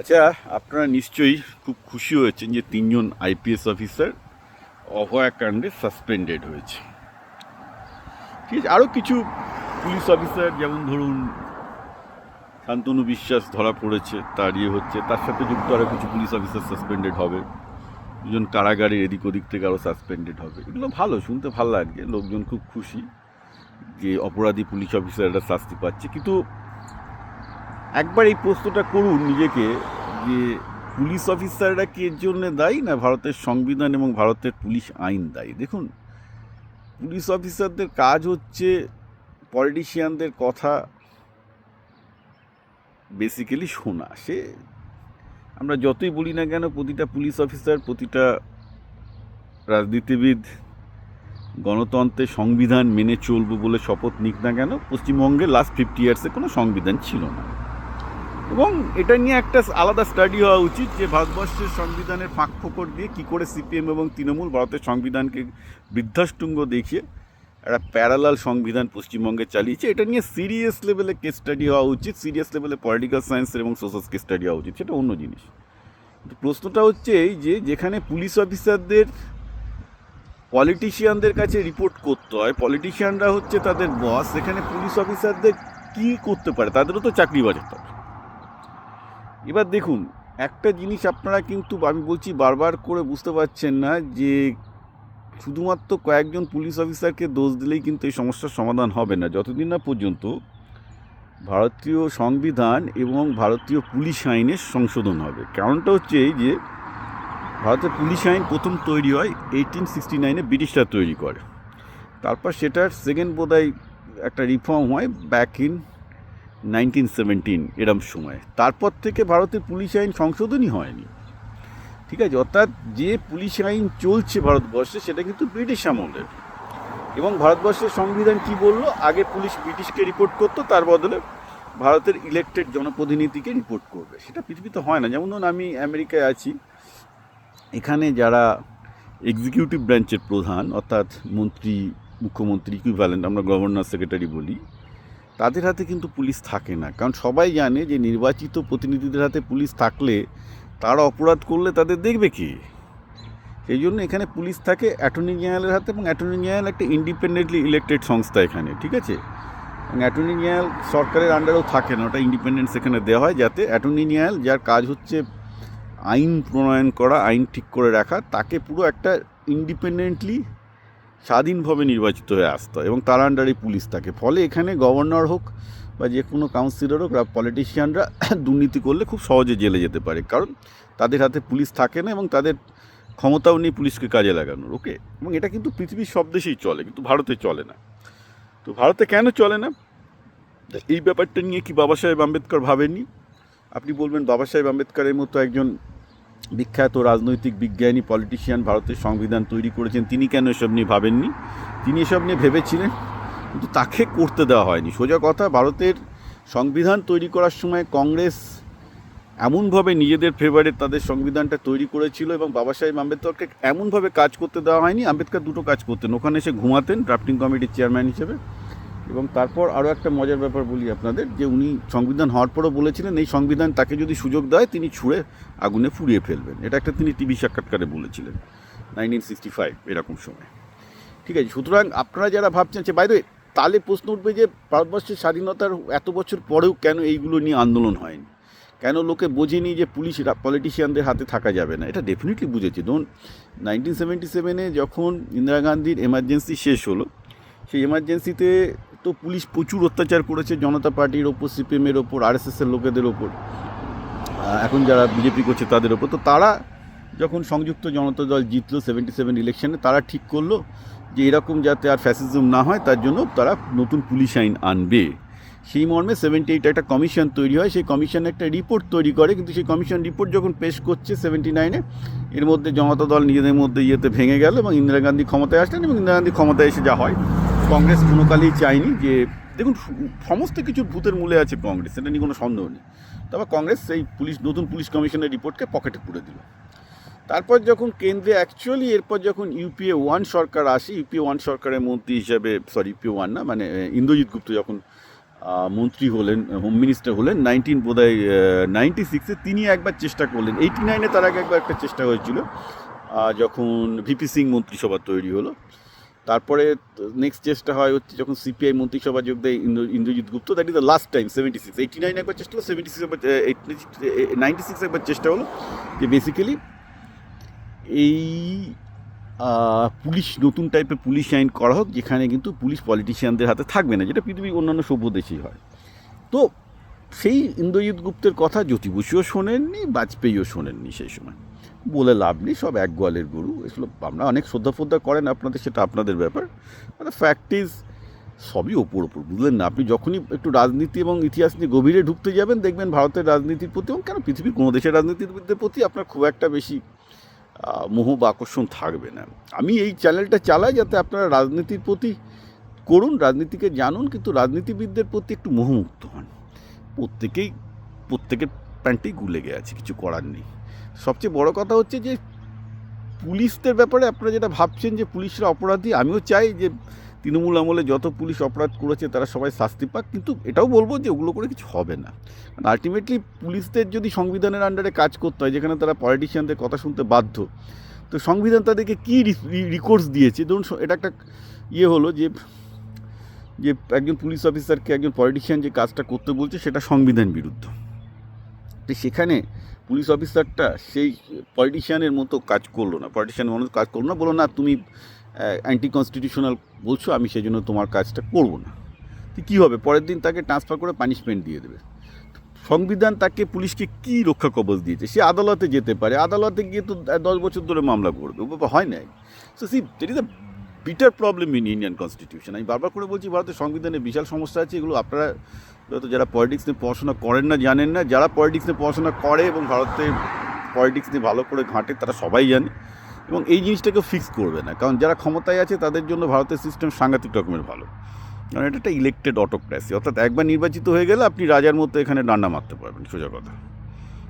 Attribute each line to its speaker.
Speaker 1: আচ্ছা, আপনারা নিশ্চয়ই খুব খুশি হয়েছেন যে ৩ জন আইপিএস অফিসার অভয়াকাণ্ডে সাসপেন্ডেড হয়েছে। ঠিক আছে, আরও কিছু পুলিশ অফিসার যেমন ধরুন শান্তনু বিশ্বাস ধরা পড়েছে, তার হচ্ছে, তার সাথে যুক্ত আরও কিছু পুলিশ অফিসার সাসপেন্ডেড হবে। 2জন কারাগারে এদিক ওদিক থেকে আরও সাসপেন্ডেড হবে। এগুলো ভালো, শুনতে ভালো লাগে, লোকজন খুব খুশি যে অপরাধী পুলিশ অফিসাররা শাস্তি পাচ্ছে। কিন্তু একবার এই প্রশ্নটা করুন নিজেকে যে পুলিশ অফিসাররা কি এর জন্য দায়ী, না ভারতের সংবিধান এবং ভারতের পুলিশ আইন দায়ী? দেখুন, পুলিশ অফিসারদের কাজ হচ্ছে পলিটিশিয়ানদের কথা বেসিক্যালি শোনা। সে আমরা যতই বলি না কেন, প্রতিটা পুলিশ অফিসার, প্রতিটা রাজনীতিবিদ গণতন্ত্রের সংবিধান মেনে চলবো বলে শপথ নিক না কেন, পশ্চিমবঙ্গে লাস্ট 50 ইয়ার্সে কোনো সংবিধান ছিল না। এবং এটা নিয়ে একটা আলাদা স্টাডি হওয়া উচিত যে ভারতবর্ষের সংবিধানের ফাঁক ফোকর দিয়ে কী করে সিপিএম এবং তৃণমূল ভারতের সংবিধানকে বৃদ্ধাষ্টুঙ্গ দেখিয়ে একটা প্যারালাল সংবিধান পশ্চিমবঙ্গে চালিয়েছে। এটা নিয়ে সিরিয়াস লেভেলে কেস স্টাডি হওয়া উচিত, সিরিয়াস লেভেলে পলিটিক্যাল সায়েন্সের এবং সোশ্যাল কেস স্টাডি হওয়া উচিত, সেটা অন্য জিনিস। কিন্তু প্রশ্নটা হচ্ছে এই যে যেখানে পুলিশ অফিসারদের পলিটিশিয়ানদের কাছে রিপোর্ট করতে হয়, পলিটিশিয়ানরা হচ্ছে তাদের বস, সেখানে পুলিশ অফিসারদের কী করতে পারে? তাদেরও তো চাকরি বাজাতে হবে। এবার দেখুন, একটা জিনিস আপনারা কিন্তু, আমি বলছি বারবার করে, বুঝতে পারছেন না যে শুধুমাত্র কয়েকজন পুলিশ অফিসারকে দোষ দিলেই কিন্তু এই সমস্যার সমাধান হবে না, যতদিন না পর্যন্ত ভারতীয় সংবিধান এবং ভারতীয় পুলিশ আইনের সংশোধন হবে। কারণটা হচ্ছে এই যে ভারতের পুলিশ আইন প্রথম তৈরি হয় 1869-এ, ব্রিটিশরা তৈরি করে। তারপর সেটার সেকেন্ড বোধহয় একটা রিফর্ম হয় ব্যাক ইন 1917 এরম সময়। তারপর থেকে ভারতের পুলিশ আইন সংশোধনই হয়নি। ঠিক আছে, অর্থাৎ যে পুলিশ আইন চলছে ভারতবর্ষে সেটা কিন্তু ব্রিটিশ আমলের। এবং ভারতবর্ষের সংবিধান কি বললো, আগে পুলিশ ব্রিটিশকে রিপোর্ট করতো, তার বদলে ভারতের ইলেক্টেড জনপ্রতিনিধিকে রিপোর্ট করবে। সেটা পৃথিবীতে হয় না। যেমন ধরুন আমি আমেরিকায় আছি, এখানে যারা এক্সিকিউটিভ ব্রাঞ্চের প্রধান, অর্থাৎ মন্ত্রী, মুখ্যমন্ত্রী ইকুইভ্যালেন্ট, আমরা গভর্নর সেক্রেটারি বলি, তাদের হাতে কিন্তু পুলিশ থাকে না। কারণ সবাই জানে যে নির্বাচিত প্রতিনিধিদের হাতে পুলিশ থাকলে তারা অপরাধ করলে তাদের দেখবে কি। সেই জন্য এখানে পুলিশ থাকে অ্যাটর্নি জেনারেলের হাতে, এবং অ্যাটর্নি জেনারেল একটা ইন্ডিপেন্ডেন্টলি ইলেক্টেড সংস্থা এখানে। ঠিক আছে, এবং অ্যাটর্নি জেনারেল সরকারের আন্ডারেও থাকে না, ওটা ইন্ডিপেন্ডেন্স এখানে দেওয়া হয়, যাতে অ্যাটর্নি জেনারেল, যার কাজ হচ্ছে আইন প্রণয়ন করা, আইন ঠিক করে রাখা, তাকে পুরো একটা ইন্ডিপেন্ডেন্টলি স্বাধীনভাবে নির্বাচিত হয়ে আসতে হয়, এবং তার আন্ডারে পুলিশ থাকে। ফলে এখানে গভর্নর হোক বা যে কোনো কাউন্সিলর হোক, পলিটিশিয়ানরা দুর্নীতি করলে খুব সহজে জেলে যেতে পারে, কারণ তাদের হাতে পুলিশ থাকে না এবং তাদের ক্ষমতাও নেই পুলিশকে কাজে লাগানোর। ওকে, এবং এটা কিন্তু পৃথিবীর সব দেশেই চলে, কিন্তু ভারতে চলে না। তো ভারতে কেন চলে না, এই ব্যাপারটা নিয়ে কি বাবা সাহেব আম্বেদকর ভাবেননি? আপনি বলবেন বাবা সাহেব আম্বেদকরের মতো একজন বিখ্যাত রাজনৈতিক বিজ্ঞানী, পলিটিশিয়ান ভারতের সংবিধান তৈরি করেছেন, তিনি কেন এসব নিয়ে ভাবেননি? তিনি এসব নিয়ে ভেবেছিলেন, কিন্তু তাকে করতে দেওয়া হয়নি। সোজা কথা, ভারতের সংবিধান তৈরি করার সময় কংগ্রেস এমনভাবে নিজেদের ফেভারে তাদের সংবিধানটা তৈরি করেছিল, এবং বাবা সাহেব আম্বেদকরকে এমনভাবে কাজ করতে দেওয়া হয়নি। আম্বেদকর দুটো কাজ করতেন, ওখানে এসে ঘুমাতেন ড্রাফটিং কমিটির চেয়ারম্যান হিসেবে, এবং তারপর আরও একটা মজার ব্যাপার বলি আপনাদের, যে উনি সংবিধান হওয়ার পরও বলেছিলেন এই সংবিধান তাকে যদি সুযোগ দেয় তিনি ছুঁড়ে আগুনে পুড়িয়ে ফেলবেন। এটা একটা তিনি টিভি সাক্ষাৎকারে বলেছিলেন 1965 এরকম সময়। ঠিক আছে, সুতরাং আপনারা যারা ভাবছেন, যে বাইরে, তাহলে প্রশ্ন উঠবে যে ভারতবর্ষের স্বাধীনতার এত বছর পরেও কেন এইগুলো নিয়ে আন্দোলন হয়নি, কেন লোকে বোঝেনি যে পুলিশ পলিটিশিয়ানদের হাতে থাকা যাবে না? এটা ডেফিনেটলি বুঝেছি। ধরুন 1977-এ যখন ইন্দিরা গান্ধীর এমার্জেন্সি শেষ হলো, সেই এমার্জেন্সিতে তো পুলিশ প্রচুর অত্যাচার করেছে জনতা পার্টির ওপর, সিপিএমের ওপর, আরএসএসের লোকেদের ওপর, এখন যারা বিজেপি করছে তাদের ওপর। তো তারা যখন সংযুক্ত জনতা দল জিতলো 77 ইলেকশনে, তারা ঠিক করলো যে এরকম যাতে আর ফ্যাসিজম না হয়, তার জন্য তারা নতুন পুলিশ আইন আনবে। সেই মর্মে 78 একটা কমিশন তৈরি হয়, সেই কমিশন একটা রিপোর্ট তৈরি করে, কিন্তু সেই কমিশন রিপোর্ট যখন পেশ করছে 79-এ, এর মধ্যে জনতা দল নিজেদের মধ্যে ভেঙে গেল এবং ইন্দিরা গান্ধী ক্ষমতায় আসলেন। এবং ইন্দিরা গান্ধী ক্ষমতায় এসে যা হয়, কংগ্রেস কোনো কালেই চায়নি যে, দেখুন সমস্ত কিছুর ভূতের মূলে আছে কংগ্রেস, এটা নিয়ে কোনো সন্দেহ নেই। তবে কংগ্রেস সেই নতুন পুলিশ কমিশনের রিপোর্টকে পকেটে পুরে দিল। তারপর যখন কেন্দ্রে অ্যাকচুয়ালি, এরপর যখন ইউপিএ 1 সরকার আসে, ইউপিএ 1 সরকারের মন্ত্রী হিসাবে, ইউপিএ 1 না, মানে ইন্দ্রজিৎ গুপ্ত যখন মন্ত্রী হলেন, হোম মিনিস্টার হলেন 96-এ তিনি একবার চেষ্টা করলেন। 89-এ তার আগে একবার একটা চেষ্টা হয়েছিল যখন ভিপি সিং মন্ত্রিসভা তৈরি হলো। তারপরে নেক্সট চেষ্টা হয় হচ্ছে যখন সিপিআই মন্ত্রিসভা যোগ দেয় Indrajit Gupta, that is the last time. 76, 89 একবার চেষ্টা হলো, 76 একবার 96 একবার চেষ্টা হলো যে বেসিক্যালি এই পুলিশ, নতুন টাইপের পুলিশ আইন করা হোক যেখানে কিন্তু পুলিশ পলিটিশিয়ানদের হাতে থাকবে না, যেটা পৃথিবীর অন্যান্য সভ্য দেশেই হয়। তো সেই ইন্দ্রজিৎ গুপ্তের কথা জ্যোতি বসুও শোনেননি, বাজপেয়ীও শোনেননি সেই সময়। বলে লাভ নেই, সব এক গোয়ালের গরু। এগুলো আমরা অনেক শ্রদ্ধা ফদ্ধা করেন আপনাদের, সেটা আপনাদের ব্যাপার। মানে ফ্যাক্ট ইজ সবই ওপর বুঝলেন না। আপনি যখনই একটু রাজনীতি এবং ইতিহাস নিয়ে গভীরে ঢুকতে যাবেন দেখবেন ভারতের রাজনীতির প্রতি এবং কেন পৃথিবীর কোনো দেশের রাজনীতিবিদদের প্রতি আপনার খুব একটা বেশি মোহ বা আকর্ষণ থাকবে না। আমি এই চ্যানেলটা চালাই যাতে আপনারা রাজনীতির প্রতি করুন, রাজনীতিকে জানুন, কিন্তু রাজনীতিবিদদের প্রতি একটু মোহমুক্ত হন। প্রত্যেকের প্যান্টেই গুলে গিয়ে আছে, কিছু করার নেই। সবচেয়ে বড় কথা হচ্ছে যে পুলিশদের ব্যাপারে আপনারা যেটা ভাবছেন যে পুলিশরা অপরাধী, আমিও চাই যে তৃণমূল আমলে যত পুলিশ অপরাধ করেছে তারা সবাই শাস্তি পাক, কিন্তু এটাও বলবো যে ওগুলো করে কিছু হবে না। আলটিমেটলি পুলিশদের যদি সংবিধানের আন্ডারে কাজ করতে হয়, যেখানে তারা পলিটিশিয়ানদের কথা শুনতে বাধ্য, তো সংবিধান তাদেরকে কী রিকোর্স দিয়েছে? ধরুন এটা একটা হলো যে একজন পুলিশ অফিসারকে একজন পলিটিশিয়ান যে কাজটা করতে বলছে সেটা সংবিধান বিরুদ্ধ। তো সেখানে পুলিশ অফিসারটা সেই পলিটিশিয়ানের মতো কাজ করলো না, বলো না তুমি অ্যান্টি কনস্টিটিউশনাল বলছো, আমি সেই জন্য তোমার কাজটা করবো না। তো কী হবে? পরের দিন তাকে ট্রান্সফার করে পানিশমেন্ট দিয়ে দেবে। সংবিধান তাকে, পুলিশকে কী রক্ষা কবচ দিয়েছে? সে আদালতে যেতে পারে, আদালতে গিয়ে তো 10 বছর ধরে মামলা করবে, হয় না। So that is a bitter problem in Indian constitution. আমি বারবার করে বলছি ভারতের সংবিধানে বিশাল সমস্যা আছে। এগুলো আপনারা হয়তো যারা পলিটিক্স নিয়ে পড়াশোনা করেন না, জানেন না। যারা পলিটিক্স নিয়ে পড়াশোনা করে এবং ভারতে পলিটিক্স নিয়ে ভালো করে ঘাঁটে তারা সবাই জানে, এবং এই জিনিসটাকে ফিক্স করবে না। কারণ যারা ক্ষমতায় আছে তাদের জন্য ভারতের সিস্টেম সাংঘাতিক রকমের ভালো, কারণ এটা একটা ইলেক্টেড অটোক্রেসি। অর্থাৎ একবার নির্বাচিত হয়ে গেলে আপনি রাজার মতো এখানে ডান্ডা মারতে পারবেন, সোজা কথা।